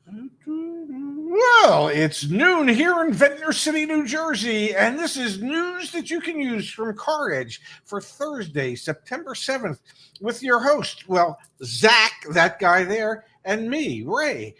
Well, it's noon here in Ventnor City, New Jersey, and this is news that you can use from CarEdge for Thursday, September 7th, with your host, well, Zach, that guy there, and me, Ray.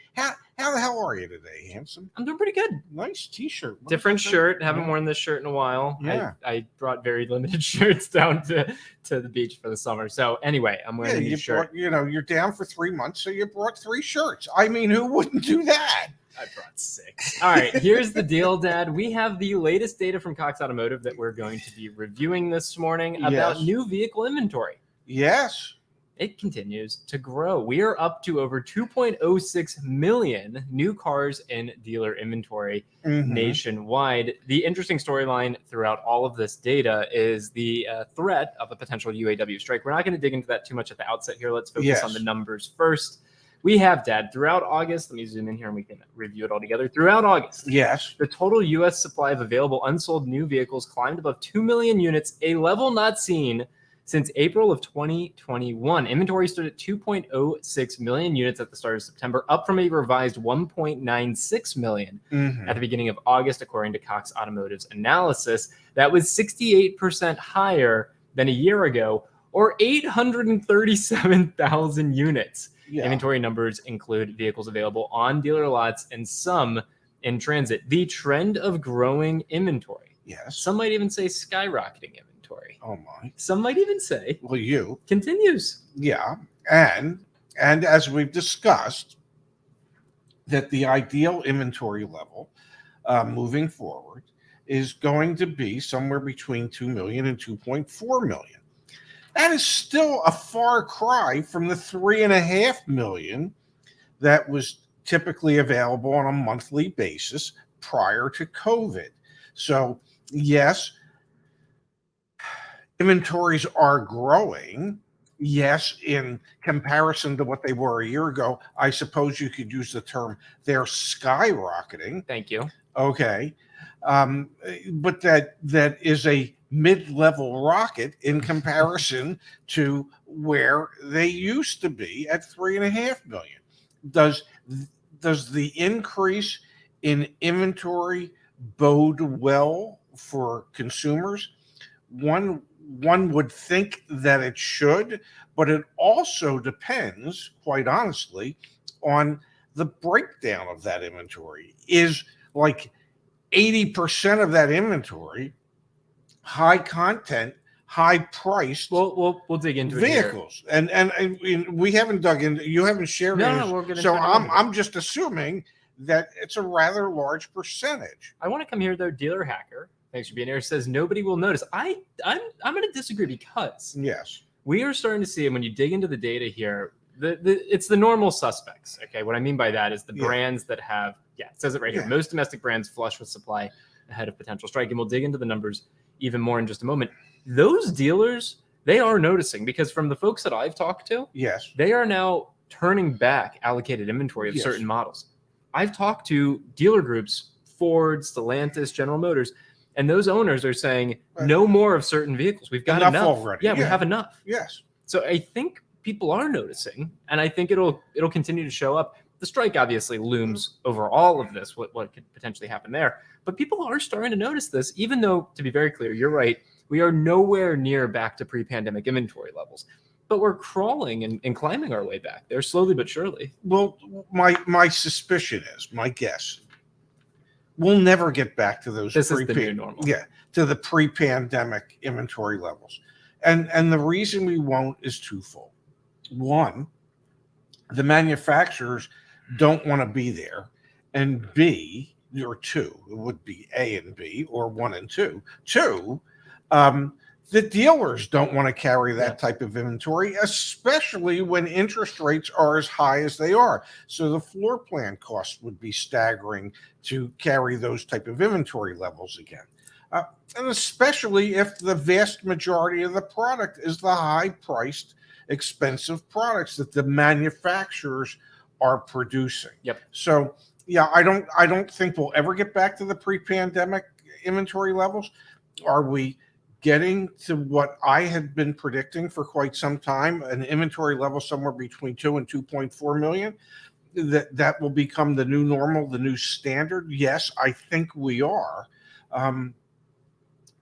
How the hell are you today, handsome? I'm doing pretty good. Nice t-shirt. Different shirt. Haven't worn this shirt in a while. Yeah. I brought very limited shirts down to the beach for the summer. So anyway, I'm wearing a new shirt. You're down for 3 months, so you brought 3 shirts. I mean, who wouldn't do that? I brought 6. All right, here's the deal, Dad. We have the latest data from Cox Automotive that we're going to be reviewing this morning about new vehicle inventory. Yes. It continues to grow. We are up to over 2.06 million new cars in dealer inventory nationwide. The interesting storyline throughout all of this data is the threat of a potential UAW strike. We're not going to dig into that too much at the outset here. Let's focus on the numbers first. We have, Dad, throughout August, let me zoom in here and we can review it all together. Throughout August, the total U.S. supply of available unsold new vehicles climbed above 2 million units, a level not seen since April of 2021. Inventory stood at 2.06 million units at the start of September, up from a revised 1.96 million at the beginning of August, according to Cox Automotive's analysis. That was 68% higher than a year ago, or 837,000 units. Inventory numbers include vehicles available on dealer lots and some in transit. The trend of growing inventory. Some might even say skyrocketing inventory. Oh my. Some might even say, well, you continues. Yeah. And as we've discussed, that the ideal inventory level moving forward is going to be somewhere between 2 million and 2.4 million. That is still a far cry from the 3.5 million that was typically available on a monthly basis prior to COVID. So, yes, inventories are growing. Yes, in comparison to what they were a year ago, I suppose you could use the term they're skyrocketing. Thank you. Okay. But that is a mid-level rocket in comparison to where they used to be at 3.5 million. Does the increase in inventory bode well for consumers? One would think that it should, but it also depends, quite honestly, on the breakdown of that inventory. Is like 80% of that inventory high content, high priced. We'll dig into vehicles, and we haven't dug into. You haven't shared it. No, we're going to. So I'm just assuming that it's a rather large percentage. I want to come here though. Dealer Hacker, thanks for being here, says nobody will notice. I'm going to disagree because we are starting to see, and when you dig into the data here, it's the normal suspects. Okay, what I mean by that is the brands that have it says it right here. Most domestic brands flush with supply ahead of potential strike, and we'll dig into the numbers even more in just a moment. Those dealers, they are noticing, because from the folks that I've talked to, they are now turning back allocated inventory of certain models. I've talked to dealer groups, Ford, Stellantis, General Motors, and those owners are saying no more of certain vehicles. We've got enough already. We have enough. So I think people are noticing, and I think it'll continue to show up. The strike obviously looms over all of this, what could potentially happen there. But people are starting to notice this, even though, to be very clear, you're right, we are nowhere near back to pre-pandemic inventory levels. But we're crawling and climbing our way back there, slowly but surely. Well, my suspicion is, my guess, we'll never get back to those. This is the new normal. To the pre-pandemic inventory levels. And the reason we won't is twofold. One, the manufacturers don't want to be there, and B, or two, it would be A and B, or 1 and 2. Two, the dealers don't want to carry that type of inventory, especially when interest rates are as high as they are. So the floor plan cost would be staggering to carry those type of inventory levels again. And especially if the vast majority of the product is the high-priced, expensive products that the manufacturers are producing. So, I don't think we'll ever get back to the pre-pandemic inventory levels. Are we getting to what I had been predicting for quite some time, an inventory level somewhere between 2 and 2.4 million? that will become the new normal, the new standard? Yes, I think we are.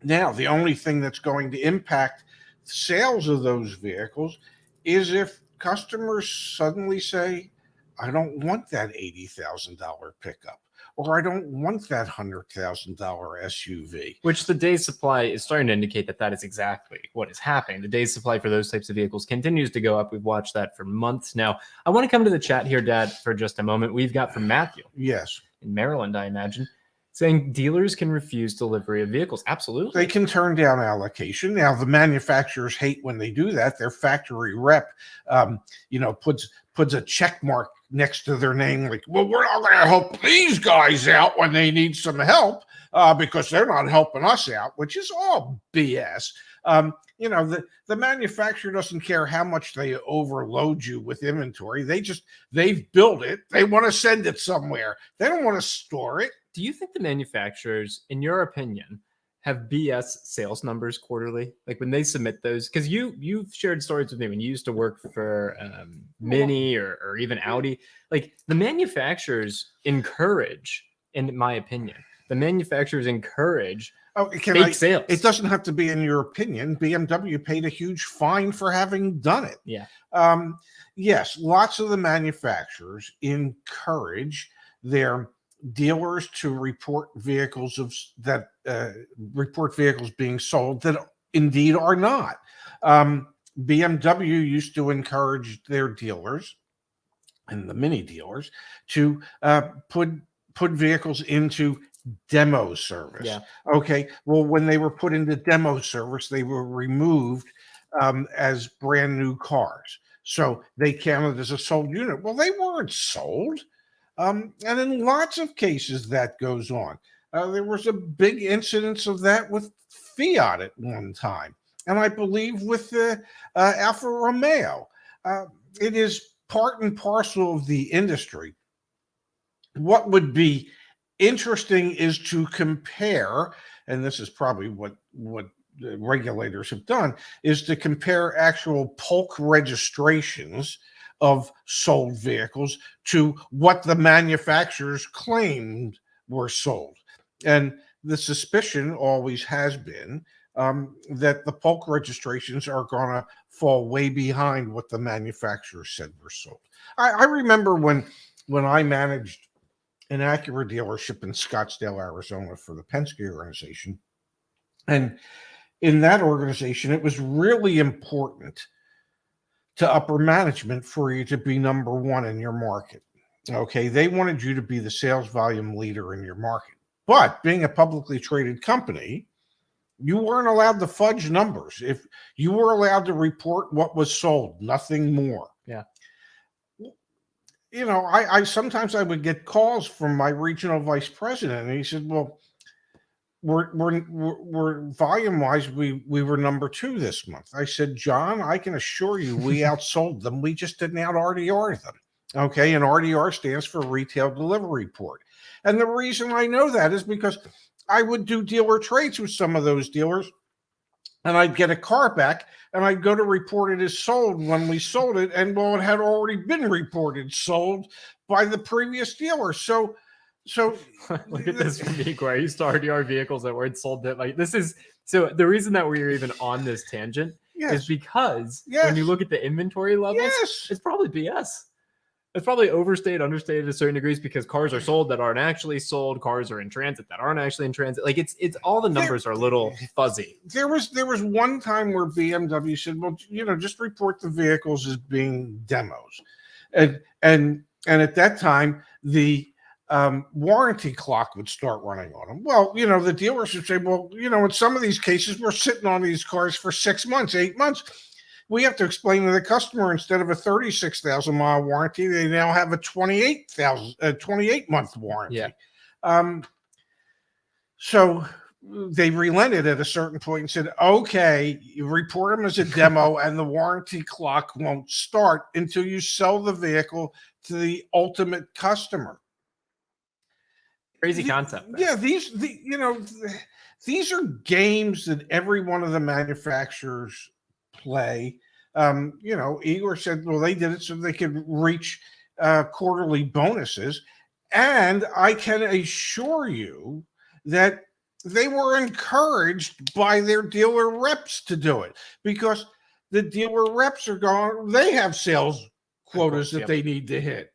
Now, the only thing that's going to impact sales of those vehicles is if customers suddenly say, I don't want that $80,000 pickup, or I don't want that $100,000 SUV. Which the day supply is starting to indicate that is exactly what is happening. The day supply for those types of vehicles continues to go up. We've watched that for months now. I want to come to the chat here, Dad, for just a moment. We've got from Matthew. Yes. In Maryland, I imagine, saying dealers can refuse delivery of vehicles. Absolutely. They can turn down allocation. Now, the manufacturers hate when they do that. Their factory rep, puts a check mark next to their name, like, well, we're not going to help these guys out when they need some help because they're not helping us out, which is all BS. The manufacturer doesn't care how much they overload you with inventory. They've built it. They want to send it somewhere. They don't want to store it. Do you think the manufacturers, in your opinion, have BS sales numbers quarterly? Like when they submit those? Because you've shared stories with me when you used to work for Mini or even Audi. Like the manufacturers encourage, in my opinion, fake sales. It doesn't have to be in your opinion. BMW paid a huge fine for having done it. Yeah. Yes, lots of the manufacturers encourage their dealers to report vehicles being sold that indeed are not. BMW used to encourage their dealers and the Mini dealers to put vehicles into demo service. Yeah. Okay. Well, when they were put into demo service, they were removed as brand new cars. So they counted as a sold unit. Well, they weren't sold. And in lots of cases that goes on. There was a big incidence of that with Fiat at one time. And I believe with the Alfa Romeo. It is part and parcel of the industry. What would be interesting is to compare, and this is probably what the regulators have done, is to compare actual bulk registrations of sold vehicles to what the manufacturers claimed were sold. And the suspicion always has been that the bulk registrations are going to fall way behind what the manufacturers said were sold. I remember when I managed an Acura dealership in Scottsdale, Arizona for the Penske organization. And in that organization, it was really important to upper management for you to be number one in your market. Okay, they wanted you to be the sales volume leader in your market. But being a publicly traded company, you weren't allowed to fudge numbers. If you were allowed to report what was sold, nothing more. Yeah. I sometimes I would get calls from my regional vice president, and he said, "Well, we're volume wise, we were number 2 this month." I said, "John, I can assure you, we outsold them. We just didn't out RDR them." Okay, and RDR stands for Retail Delivery Report. And the reason I know that is because I would do dealer trades with some of those dealers, and I'd get a car back, and I'd go to report it as sold when we sold it, and well, it had already been reported sold by the previous dealer. So look at this from me, where I used to RDR vehicles that weren't sold. That like this is so the reason that we're even on this tangent is because when you look at the inventory levels, it's probably BS. It's probably overstated, understated to certain degrees because cars are sold that aren't actually sold. Cars are in transit that aren't actually in transit. Like it's all the numbers are a little fuzzy. There was one time where BMW said, "Well, just report the vehicles as being demos," and at that time the warranty clock would start running on them. Well, the dealers would say, "Well, in some of these cases, we're sitting on these cars for 6 months, 8 months." We have to explain to the customer instead of a 36,000 mile warranty, they now have a 28-month warranty. Yeah. So they relented at a certain point and said, "Okay, you report them as a demo, and the warranty clock won't start until you sell the vehicle to the ultimate customer." Crazy concept. Yeah, these are games that every one of the manufacturers play. Igor said, well, they did it so they could reach quarterly bonuses. And I can assure you that they were encouraged by their dealer reps to do it, because the dealer reps are going, they have sales quotas that they need to hit.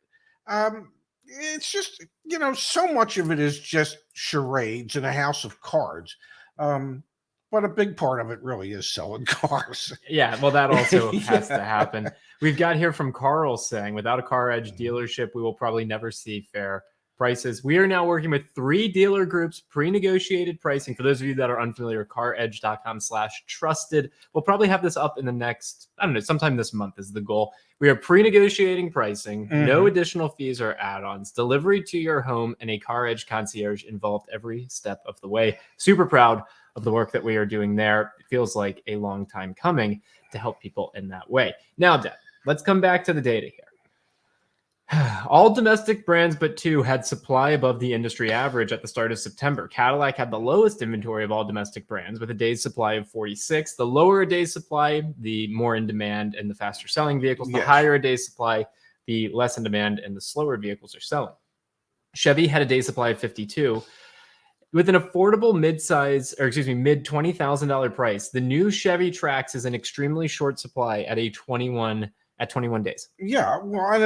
It's just, so much of it is just charades and a house of cards. But a big part of it really is selling cars. Yeah, well, that also has to happen. We've got here from Carl saying, without a CarEdge dealership, we will probably never see fair prices. We are now working with 3 dealer groups, pre-negotiated pricing. For those of you that are unfamiliar, caredge.com/trusted. We'll probably have this up in the next, sometime this month is the goal. We are pre-negotiating pricing, no additional fees or add-ons, delivery to your home, and a CarEdge concierge involved every step of the way. Super proud of the work that we are doing there. It feels like a long time coming to help people in that way. Now, Deb, let's come back to the data here. All domestic brands but 2 had supply above the industry average at the start of September. Cadillac had the lowest inventory of all domestic brands with a day's supply of 46. The lower a day's supply, the more in demand and the faster selling vehicles. The higher a day's supply, the less in demand and the slower vehicles are selling. Chevy had a day's supply of 52. With an affordable mid $20,000 price, the new Chevy Trax is an extremely short supply at 21 days. Yeah, well, and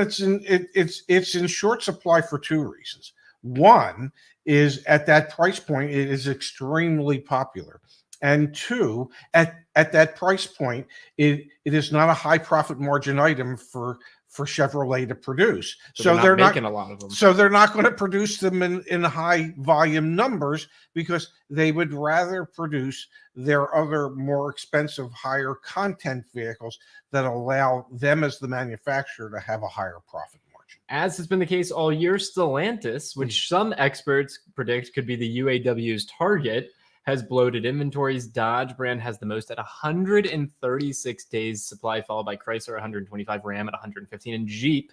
it's in short supply for 2 reasons. One is, at that price point, it is extremely popular, and 2, at that price point, it is not a high profit margin item for Chevrolet to produce. So they're not making a lot of them. So they're not going to produce them in high volume numbers, because they would rather produce their other more expensive, higher content vehicles that allow them as the manufacturer to have a higher profit margin. As has been the case all year, Stellantis, which some experts predict could be the UAW's target, has bloated inventories. Dodge brand has the most at 136 days supply, followed by Chrysler 125, Ram at 115, and Jeep,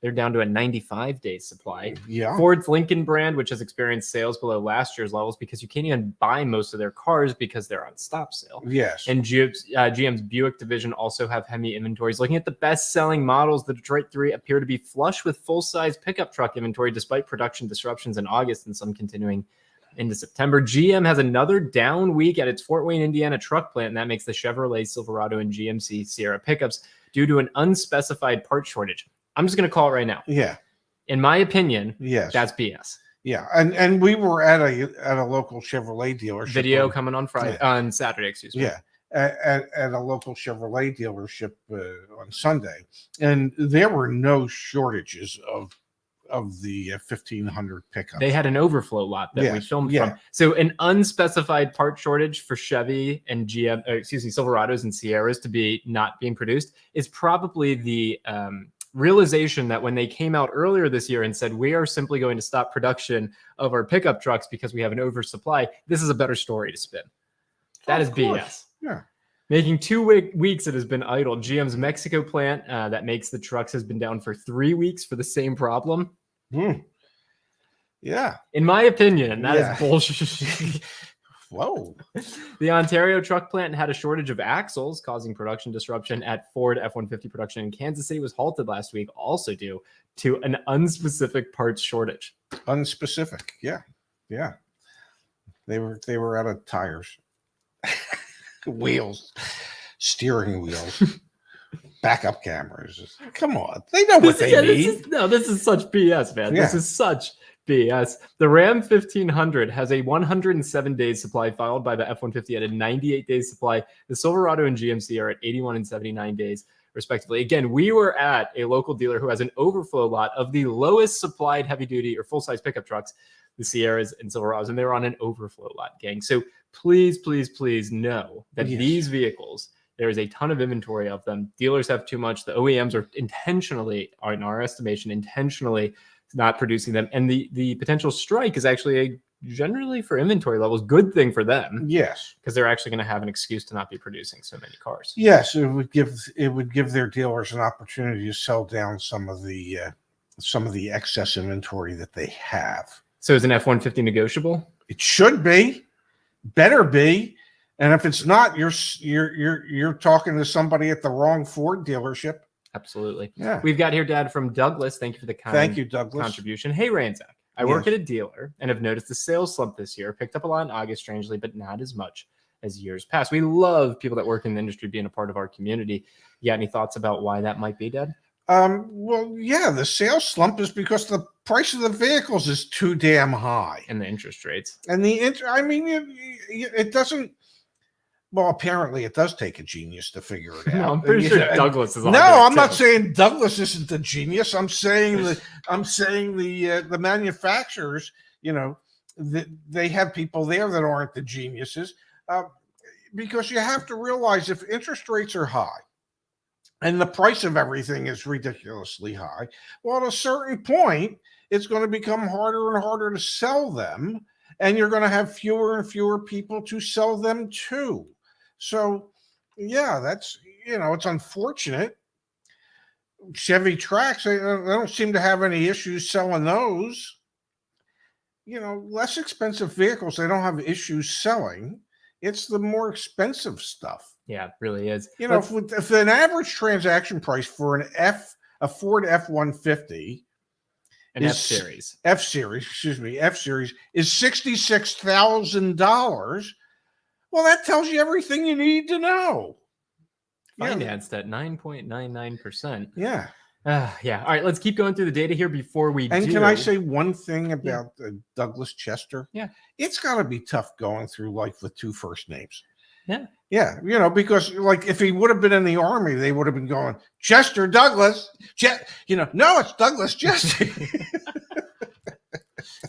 they're down to a 95 days supply. Yeah. Ford's Lincoln brand, which has experienced sales below last year's levels because you can't even buy most of their cars because they're on stop sale. Yes. And GM's Buick division also have heavy inventories. Looking at the best-selling models, the Detroit 3 appear to be flush with full-size pickup truck inventory despite production disruptions in August and some continuing into September. GM has another down week at its Fort Wayne, Indiana truck plant, and that makes the Chevrolet Silverado and GMC Sierra pickups due to an unspecified part shortage. I'm just going to call it right now. Yeah. In my opinion, yes, that's BS. Yeah, and we were at a local Chevrolet dealership. Video coming on Friday, on Saturday, excuse me. Yeah, at a local Chevrolet dealership on Sunday, and there were no shortages of the 1500 pickups. They had an overflow lot that we filmed from. So an unspecified part shortage for Chevy and Silverados and Sierras to be not being produced is probably the realization that when they came out earlier this year and said, we are simply going to stop production of our pickup trucks because we have an oversupply, this is a better story to spin. That is BS. Yeah. Making 2 weeks it has been idle. GM's Mexico plant that makes the trucks has been down for 3 weeks for the same problem. Yeah. In my opinion, that is bullshit. Whoa. The Ontario truck plant had a shortage of axles, causing production disruption at Ford F-150 production in Kansas City was halted last week, also due to an unspecific parts shortage. Unspecific. Yeah. Yeah. They were out of tires, wheels, steering wheels, backup cameras. Come on. They know what they need. This is such BS, man. Yeah. This is such BS. The Ram 1500 has a 107 days supply, followed by the F-150 at a 98 days supply. The Silverado and GMC are at 81 and 79 days, respectively. Again, we were at a local dealer who has an overflow lot of the lowest supplied heavy-duty or full-size pickup trucks, the Sierras and Silverados, and they're on an overflow lot, gang. So please, please, please know that these vehicles, there is a ton of inventory of them. Dealers have too much. The OEMs are intentionally, in our estimation, intentionally not producing them. And the potential strike is actually a generally, for inventory levels, good thing for them. Yes. Because they're actually going to have an excuse to not be producing so many cars. Yes, it would give their dealers an opportunity to sell down some of the excess inventory that they have. So is an F-150 negotiable? It should be. Better be. And if it's not, you're talking to somebody at the wrong Ford dealership. Absolutely. Yeah. We've got here, Dad, from Douglas. Thank you for the Thank you, Douglas. contribution. Hey, Ranzak. I work at a dealer and have noticed the sales slump this year. Picked up a lot in August, strangely, but not as much as years past. We love people that work in the industry being a part of our community. You got any thoughts about why that might be, Dad? Well, yeah, the sales slump is because the price of the vehicles is too damn high. And the interest rates. And it doesn't. Well, apparently it does take a genius to figure it out. No, I'm pretty sure Douglas is on I'm not saying Douglas isn't the genius. I'm saying the manufacturers, they have people there that aren't the geniuses. Because you have to realize if interest rates are high and the price of everything is ridiculously high, well, at a certain point, it's going to become harder and harder to sell them, and you're going to have fewer and fewer people to sell them to. So, yeah, that's, it's unfortunate. Chevy Trax, they don't seem to have any issues selling those. Less expensive vehicles, they don't have issues selling. It's the more expensive stuff. Yeah, it really is. If an average transaction price for a Ford F-150, F series is $66,000. Well, that tells you everything you need to know. Financed at 9.99%. Yeah. Yeah. All right, let's keep going through the data here before we And can I say one thing about Douglas Chester? Yeah. It's got to be tough going through life with two first names. Yeah. Yeah. Because like if he would have been in the Army, they would have been going, Chester Douglas. No, it's Douglas Chester.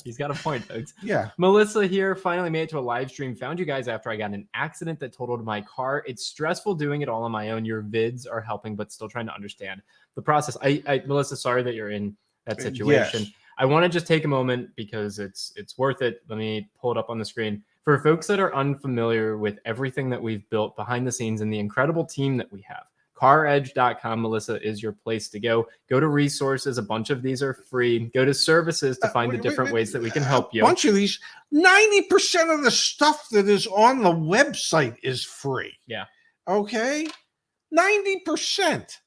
He's got a point, folks. Yeah. Melissa here finally made it to a live stream. Found you guys after I got in an accident that totaled my car. It's stressful doing it all on my own. Your vids are helping, but still trying to understand the process. Melissa, sorry that you're in that situation. Yes. I want to just take a moment because it's worth it. Let me pull it up on the screen. For folks that are unfamiliar with everything that we've built behind the scenes and the incredible team that we have, CarEdge.com, Melissa, is your place to go. Go to resources. A bunch of these are free. Go to services to find the different ways that we can help you. A bunch of these, 90% of the stuff that is on the website is free. Yeah. Okay? 90%.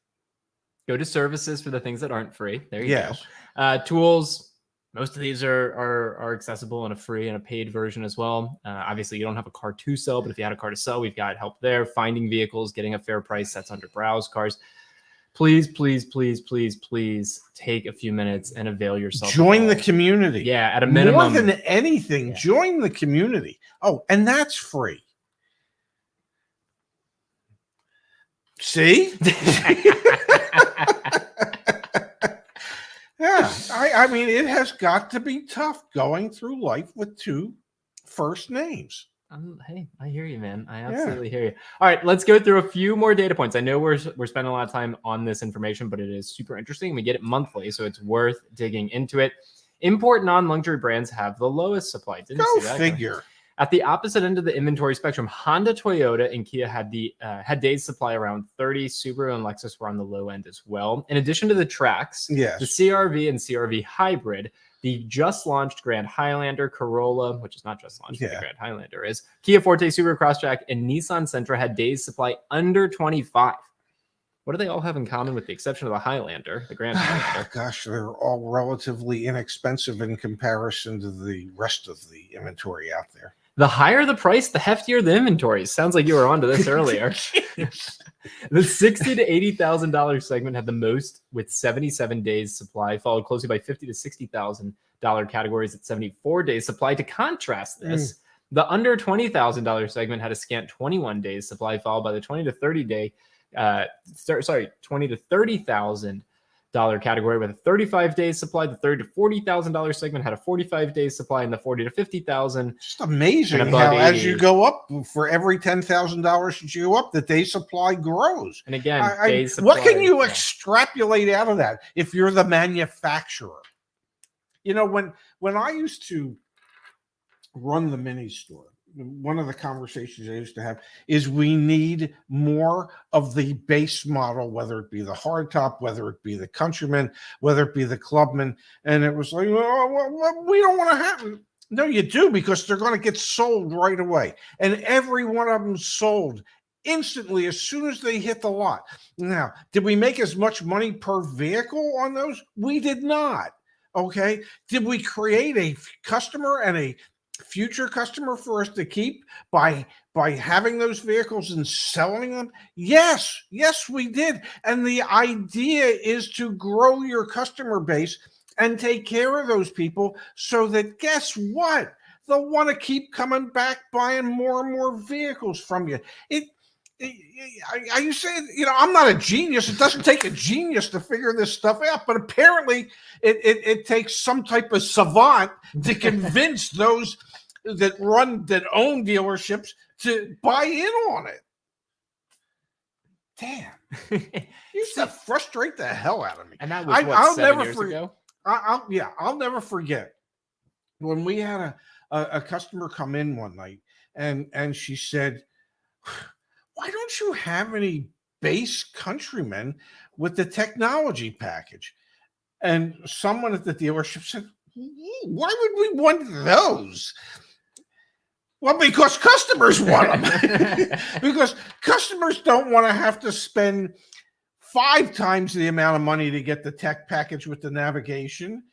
Go to services for the things that aren't free. There you go. Tools. Most of these are accessible in a free and a paid version as well. Obviously, you don't have a car to sell, but if you had a car to sell, we've got help there. Finding vehicles, getting a fair price, that's under Browse Cars. Please, please, please, please, please take a few minutes and avail yourself. Join the community. Yeah, at a minimum. More than anything, join the community. Oh, and that's free. See? Yeah, I mean, it has got to be tough going through life with two first names. Hey, I hear you, man. I absolutely hear you. All right, let's go through a few more data points. I know we're spending a lot of time on this information, but it is super interesting. We get it monthly, so it's worth digging into it. Import non-luxury brands have the lowest supply. Didn't see that. Figure. At the opposite end of the inventory spectrum, Honda, Toyota, and Kia had days supply around 30. Subaru and Lexus were on the low end as well. In addition to the Trax, the CRV and CRV Hybrid, the just launched Grand Highlander, Corolla, which is not just launched, but the Grand Highlander is, Kia Forte, Subaru Crosstrek, and Nissan Sentra had days supply under 25. What do they all have in common with the exception of the Highlander, the Grand Highlander? Gosh, they're all relatively inexpensive in comparison to the rest of the inventory out there. The higher the price, the heftier the inventory. Sounds like you were onto this earlier. The $60,000 to $80,000 segment had the most with 77 days supply, followed closely by $50,000 to $60,000 categories at 74 days supply. To contrast this, the under $20,000 segment had a scant 21 days supply, followed by the $20,000 to $30,000 category with a 35 days supply. The $30,000 to $40,000 segment had a 45 days supply, and the $40,000 to $50,000. Just amazing how as you go up, for every $10,000 that you go up, the day supply grows. And again, days what supply, can you extrapolate out of that if you're the manufacturer? When I used to run the mini store, one of the conversations I used to have is we need more of the base model, whether it be the hardtop, whether it be the Countryman, whether it be the Clubman. And it was like, well, we don't want to have it. No, you do, because they're going to get sold right away. And every one of them sold instantly as soon as they hit the lot. Now, did we make as much money per vehicle on those? We did not. Okay. Did we create a customer and a future customer for us to keep by having those vehicles and selling them? Yes, we did. And the idea is to grow your customer base and take care of those people so that, guess what? They'll want to keep coming back buying more and more vehicles from you. You say, I'm not a genius. It doesn't take a genius to figure this stuff out, but apparently it takes some type of savant to convince those that own dealerships to buy in on it. Damn. You used to frustrate the hell out of me. And that was 7 years ago? I'll never forget when we had a customer come in one night and she said, why don't you have any base Countrymen with the technology package? And someone at the dealership said, why would we want those? Well, because customers want them. Because customers don't want to have to spend 5 times the amount of money to get the tech package with the navigation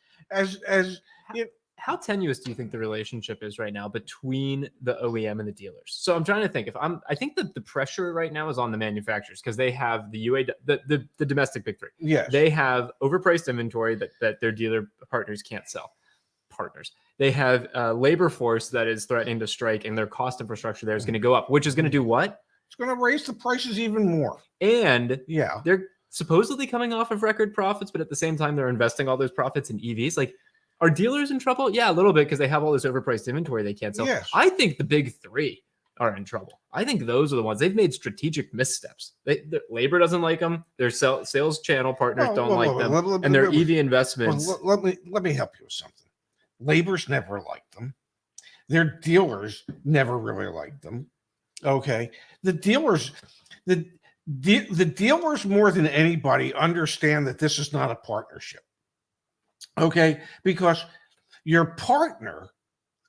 How tenuous do you think the relationship is right now between the OEM and the dealers? So I'm trying to think. I think that the pressure right now is on the manufacturers because they have the the domestic big three. Yes. They have overpriced inventory that their dealer partners can't sell. They have a labor force that is threatening to strike, and their cost infrastructure there is going to go up, which is going to do what? It's going to raise the prices even more. And they're supposedly coming off of record profits, but at the same time, they're investing all those profits in EVs. Like, are dealers in trouble? Yeah, a little bit because they have all this overpriced inventory they can't sell. Yes. I think the big three are in trouble. I think those are the ones. They've made strategic missteps. Labor doesn't like them. Their sales channel partners don't like them. And their EV investments. Let me help you with something. Labor's never liked them. Their dealers never really liked them. Okay. The dealers more than anybody understand that this is not a partnership. Okay. Because your partner,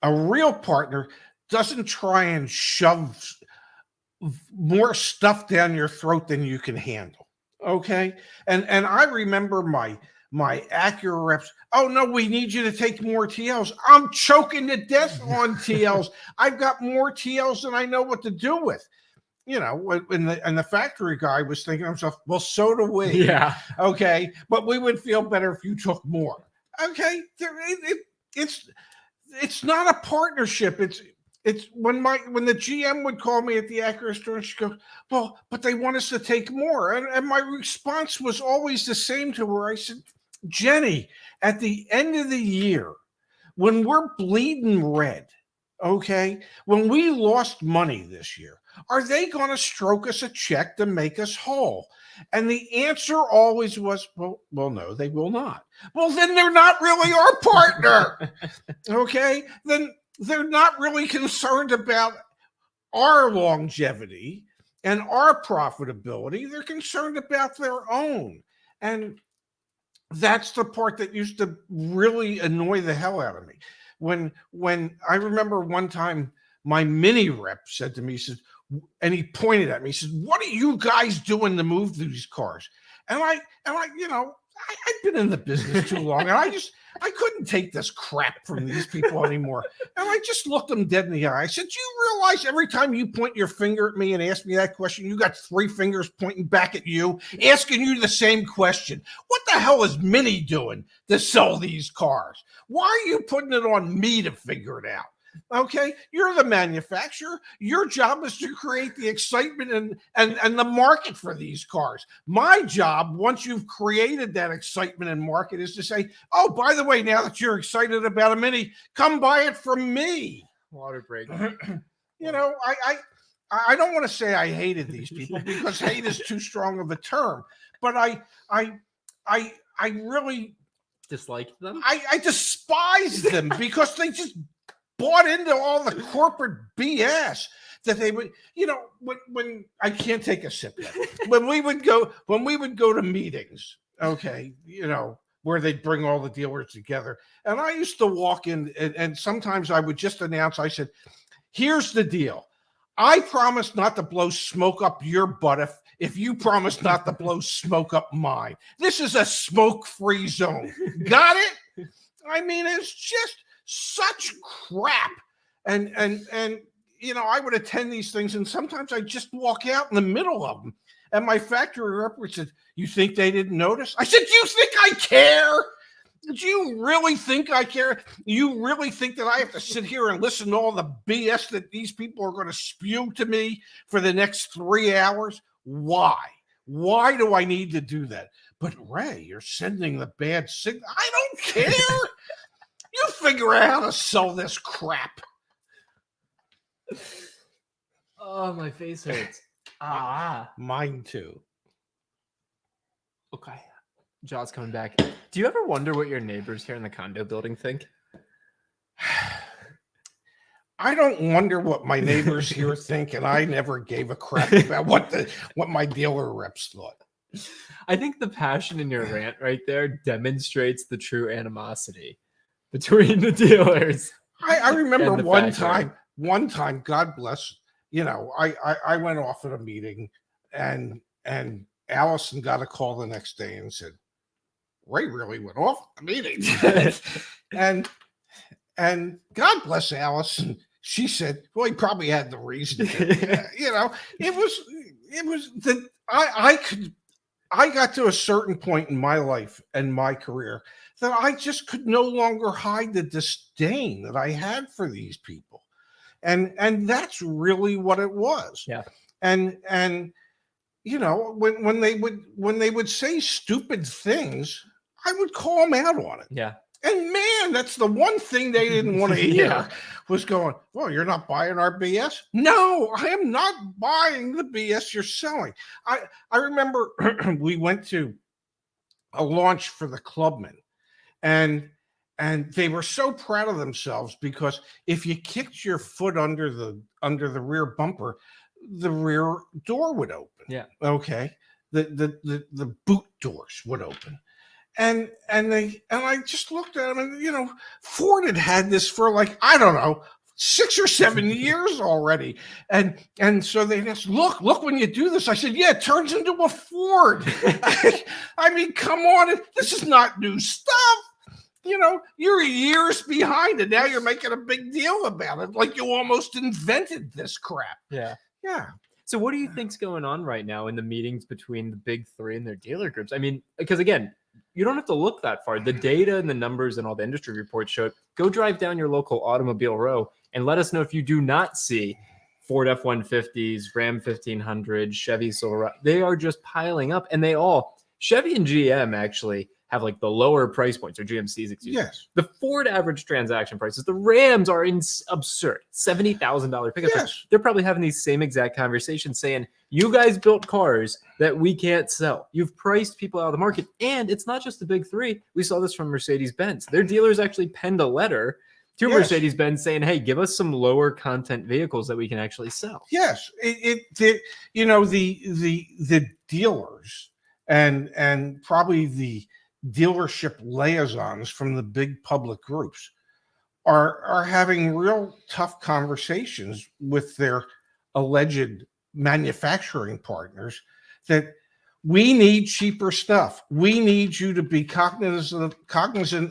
a real partner, doesn't try and shove more stuff down your throat than you can handle. Okay. And I remember my Acura reps, oh no, we need you to take more TLs. I'm choking to death on TLs. I've got more TLs than I know what to do with. And the factory guy was thinking to himself, well, so do we. Yeah. Okay. But we would feel better if you took more. Okay. It's not a partnership. It's when the GM would call me at the Acura store and she goes, well, but they want us to take more. And my response was always the same to her. I said, Jenny, at the end of the year, when we're bleeding red, okay, when we lost money this year, are they going to stroke us a check to make us whole? And the answer always was, well, no, they will not. Well, then they're not really our partner. Okay, then they're not really concerned about our longevity and our profitability. They're concerned about their own. And that's the part that used to really annoy the hell out of me. When I remember one time my mini rep said to me, he said, and he pointed at me, he said, what are you guys doing to move these cars? And I I've been in the business too long, and I couldn't take this crap from these people anymore. And I just looked them dead in the eye. I said, do you realize every time you point your finger at me and ask me that question, you got 3 fingers pointing back at you, asking you the same question? What the hell is Minnie doing to sell these cars? Why are you putting it on me to figure it out? Okay, you're the manufacturer. Your job is to create the excitement and the market for these cars. My job, once you've created that excitement and market, is to say, oh, by the way, now that you're excited about a Mini, come buy it from me. Water break. I don't want to say I hated these people because hate is too strong of a term, but I really disliked them. I despise them because they just bought into all the corporate BS that they would, when I can't take a sip yet. when we would go to meetings, okay, where they'd bring all the dealers together. And I used to walk in and sometimes I would just announce, I said, here's the deal. I promise not to blow smoke up your butt if you promise not to blow smoke up mine. This is a smoke-free zone. Got it? I mean, it's just such crap. And I would attend these things, and sometimes I just walk out in the middle of them. And my factory rep said, "You think they didn't notice?" I said, "Do you think I care? Do you really think I care? You really think that I have to sit here and listen to all the BS that these people are going to spew to me for the next 3 hours? Why? Why do I need to do that?" "But Ray, you're sending the bad signal." "I don't care. You figure out how to sell this crap." Oh, my face hurts. Mine too. Okay. Jaw's coming back. Do you ever wonder what your neighbors here in the condo building think? I don't wonder what my neighbors here think, and I never gave a crap about what my dealer reps thought. I think the passion in your rant right there demonstrates the true animosity between the dealers. I remember one time, God bless, I went off at a meeting, and Allison got a call the next day and said, "Ray really went off at the meeting." and God bless Allison. She said, "Well, he probably had the reason to." It was that I got to a certain point in my life and my career that I just could no longer hide the disdain that I had for these people. And that's really what it was. Yeah. And when they would say stupid things, I would call them out on it. Yeah. And man, that's the one thing they didn't want to hear was going, "Well, you're not buying our BS." No, I am not buying the BS you're selling. I remember we went to a launch for the Clubman, and they were so proud of themselves because if you kicked your foot under the rear bumper, the rear door would open. Yeah. Okay. The boot doors would open. And I just looked at them, and Ford had this for like, I don't know, 6 or 7 years already. And so they just look when you do this. I said, "Yeah, it turns into a Ford." I mean, come on, this is not new stuff. You're years behind, and now you're making a big deal about it, like you almost invented this crap. Yeah. Yeah. So what do you think's going on right now in the meetings between the big three and their dealer groups? I mean, because again, you don't have to look that far. The data and the numbers and all the industry reports show it. Go drive down your local automobile row and let us know if you do not see Ford F-150s, Ram 1500, Chevy Silverado. They are just piling up, and Chevy and GM actually have like the lower price points, or GMCs, excuse me. Yes. The Ford average transaction prices, the Rams are absurd. $70,000 pickup. Yes. They're probably having these same exact conversations saying, "You guys built cars that we can't sell. You've priced people out of the market." And it's not just the big three. We saw this from Mercedes-Benz. Their dealers actually penned a letter to Mercedes-Benz saying, "Hey, give us some lower content vehicles that we can actually sell." Yes. The dealers and probably the dealership liaisons from the big public groups are having real tough conversations with their alleged manufacturing partners that we need cheaper stuff. We need you to be cognizant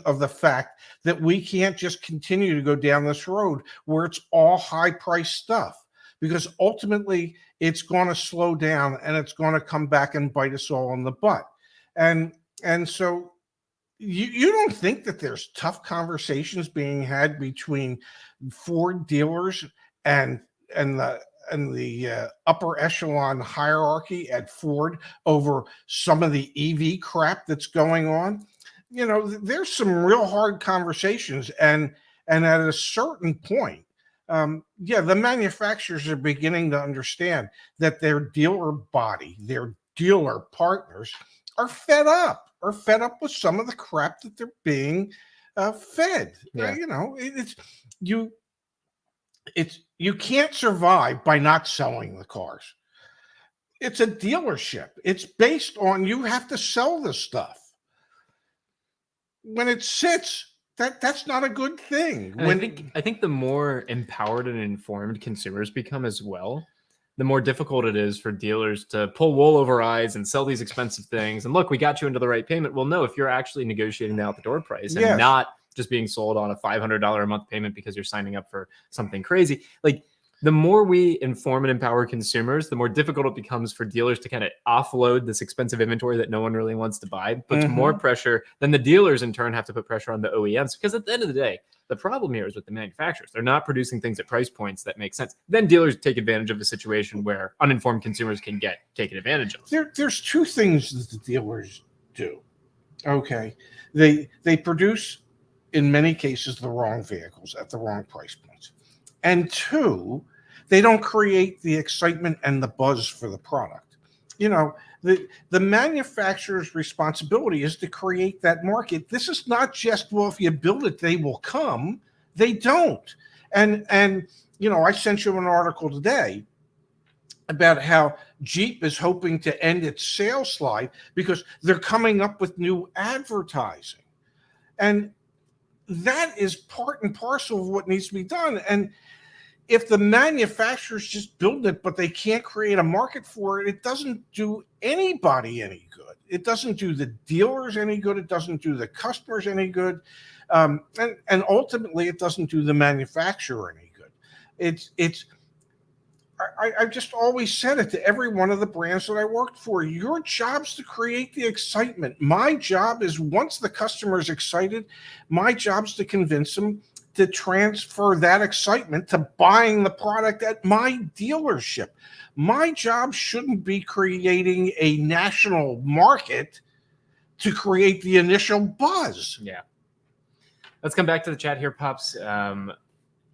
of the fact that we can't just continue to go down this road where it's all high priced stuff, because ultimately it's going to slow down and it's going to come back and bite us all in the butt. And so you don't think that there's tough conversations being had between Ford dealers and the upper echelon hierarchy at Ford over some of the EV crap that's going on? There's some real hard conversations, and at a certain point, the manufacturers are beginning to understand that their dealer body, their dealer partners, are fed up with some of the crap that they're being fed. Yeah. You can't survive by not selling the cars. It's a dealership. It's based on, you have to sell the stuff. When it sits, That's not a good thing. And I think the more empowered and informed consumers become as well, the more difficult it is for dealers to pull wool over eyes and sell these expensive things. And look, we got you into the right payment. Well, no, if you're actually negotiating the out the door price and not just being sold on a $500 a month payment because you're signing up for something crazy, like the more we inform and empower consumers, the more difficult it becomes for dealers to kind of offload this expensive inventory that no one really wants to buy. Puts more pressure. Then the dealers in turn have to put pressure on the OEMs, because at the end of the day, the problem here is with the manufacturers. They're not producing things at price points that make sense. Then dealers take advantage of a situation where uninformed consumers can get taken advantage of. There's two things that the dealers do. Okay, they produce, in many cases, the wrong vehicles at the wrong price points, and two, they don't create the excitement and the buzz for the product. You know, the manufacturer's responsibility is to create that market. This is not just, well, if you build it, they will come. They don't. And you know, I sent you an article today about how Jeep is hoping to end its sales slide because they're coming up with new advertising. And that is part and parcel of what needs to be done. And if the manufacturers just build it, but they can't create a market for it, it doesn't do anybody any good. It doesn't do the dealers any good. It doesn't do the customers any good. And ultimately, it doesn't do the manufacturer any good. I've just always said it to every one of the brands that I worked for. Your job's to create the excitement. My job is, once the customer is excited, my job's to convince them to transfer that excitement to buying the product at my dealership. My job shouldn't be creating a national market to create the initial buzz. Yeah. Let's come back to the chat here, Pops.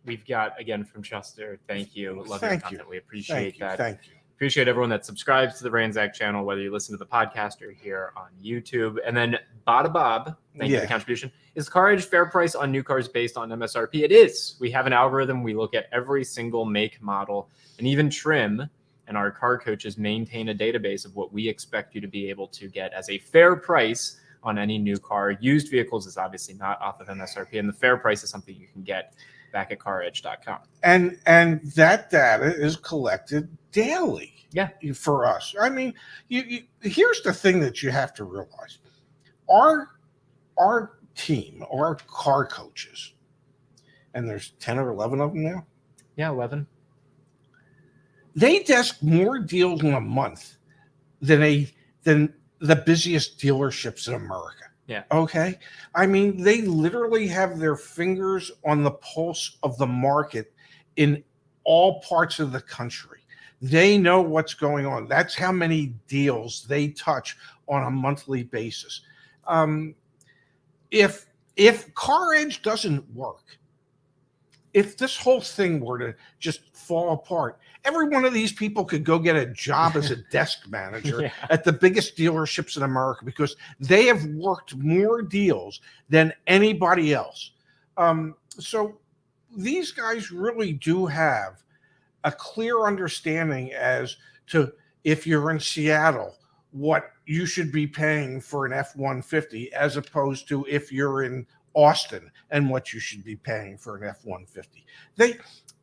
We've got, again, from Chester, thank you. Love your content. We appreciate that. Thank you. Appreciate everyone that subscribes to the Ransack channel, whether you listen to the podcast or here on YouTube. And then Bada Bob, thank you for the contribution. Is CarEdge fair price on new cars based on MSRP? It is. We have an algorithm. We look at every single make, model, and even trim. And our car coaches maintain a database of what we expect you to be able to get as a fair price on any new car. Used vehicles is obviously not off of MSRP, and the fair price is something you can get back at CarEdge.com. And that data is collected daily. Yeah. For us. I mean, here's the thing that you have to realize. Our team, our car coaches, and there's 10 or 11 of them now? Yeah, 11. They desk more deals in a month than the busiest dealerships in America. Yeah. Okay. I mean, they literally have their fingers on the pulse of the market in all parts of the country. They know what's going on. That's how many deals they touch on a monthly basis. If CarEdge doesn't work, if this whole thing were to just fall apart, every one of these people could go get a job as a desk manager at the biggest dealerships in America, because they have worked more deals than anybody else. So these guys really do have a clear understanding as to, if you're in Seattle, what you should be paying for an F-150, as opposed to if you're in Austin and what you should be paying for an F-150.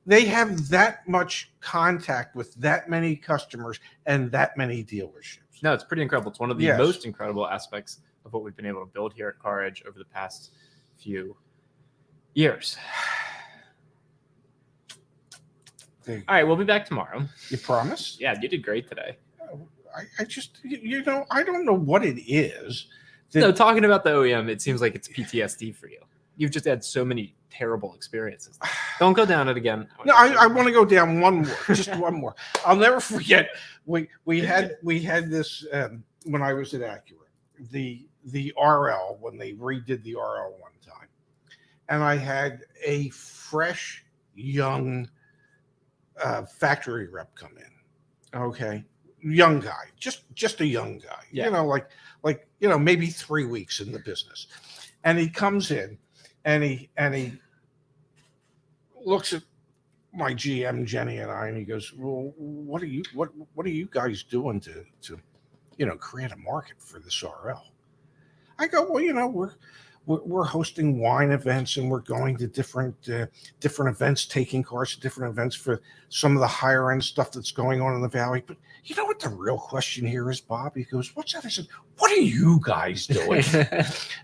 They have that much contact with that many customers and that many dealerships. No, it's pretty incredible. It's one of the most incredible aspects of what we've been able to build here at CarEdge over the past few years. All right, we'll be back tomorrow. You promise? Yeah, you did great today. I just, I don't know what it is. No, talking about the OEM, it seems like it's PTSD for you. You've just had so many terrible experiences. Don't go down it again. No, I want to go down one more, just one more. I'll never forget. We had this when I was at Acura, the RL, when they redid the RL one time, and I had a fresh young factory rep come in. Okay, young guy, just a young guy. Yeah. You know, like maybe 3 weeks in the business, and he comes in. And he looks at my GM Jenny and I, and he goes, "Well, what are you guys doing to create a market for this RL?" I go, "Well, we're hosting wine events, and we're going to different events, taking cars to different events for some of the higher end stuff that's going on in the valley. But you know what the real question here is, Bob? He goes, "What's that?" I said, "What are you guys doing?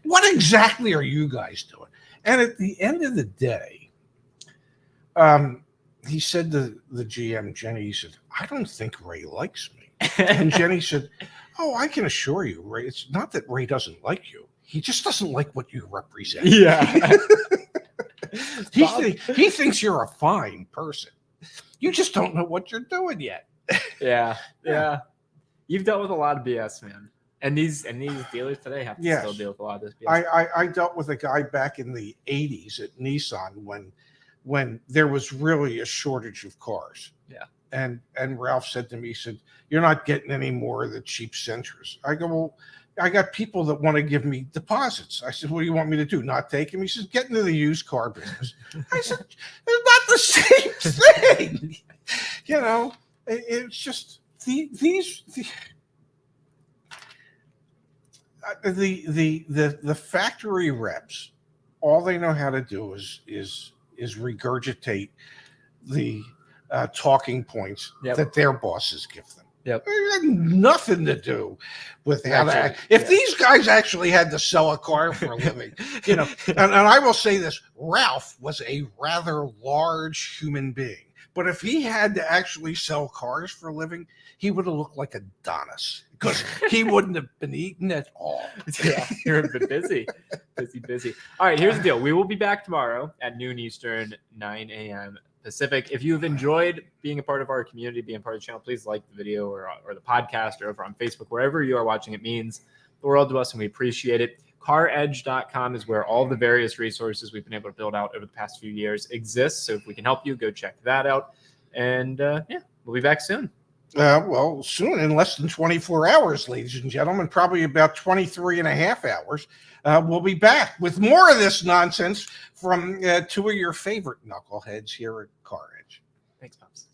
What exactly are you guys doing?" And at the end of the day, he said to the GM, Jenny, he said, "I don't think Ray likes me." And Jenny said, "Oh, I can assure you, Ray, it's not that Ray doesn't like you. He just doesn't like what you represent." Yeah. He thinks you're a fine person. You just don't know what you're doing yet. Yeah. You've dealt with a lot of BS, man. And these dealers today have to still deal with a lot of this BS. I dealt with a guy back in the 80s at Nissan when there was really a shortage of cars. Yeah. And Ralph said to me, he said, "You're not getting any more of the cheap Sentras." I go, "Well, I got people that want to give me deposits." I said, "What do you want me to do? Not take them?" He says, "Get into the used car business." I said, "They're not the same thing." You know, it's just the factory reps. All they know how to do is regurgitate the talking points that their bosses give them. Yep. It had nothing to do with how that. If these guys actually had to sell a car for a living, you know, and I will say this, Ralph was a rather large human being, but if he had to actually sell cars for a living, he would have looked like Adonis because he wouldn't have been eaten at all. Yeah, you've been busy. All right, here's the deal. We will be back tomorrow at noon Eastern, 9 a.m. Pacific. If you've enjoyed being a part of our community, being part of the channel, please like the video or the podcast or over on Facebook, wherever you are watching. It means the world to us, and we appreciate it. CarEdge.com is where all the various resources we've been able to build out over the past few years exist. So if we can help you, go check that out. And we'll be back soon. Well, soon, in less than 24 hours, ladies and gentlemen, probably about 23 and a half hours. We'll be back with more of this nonsense from two of your favorite knuckleheads here at CarEdge. Thanks, Pops.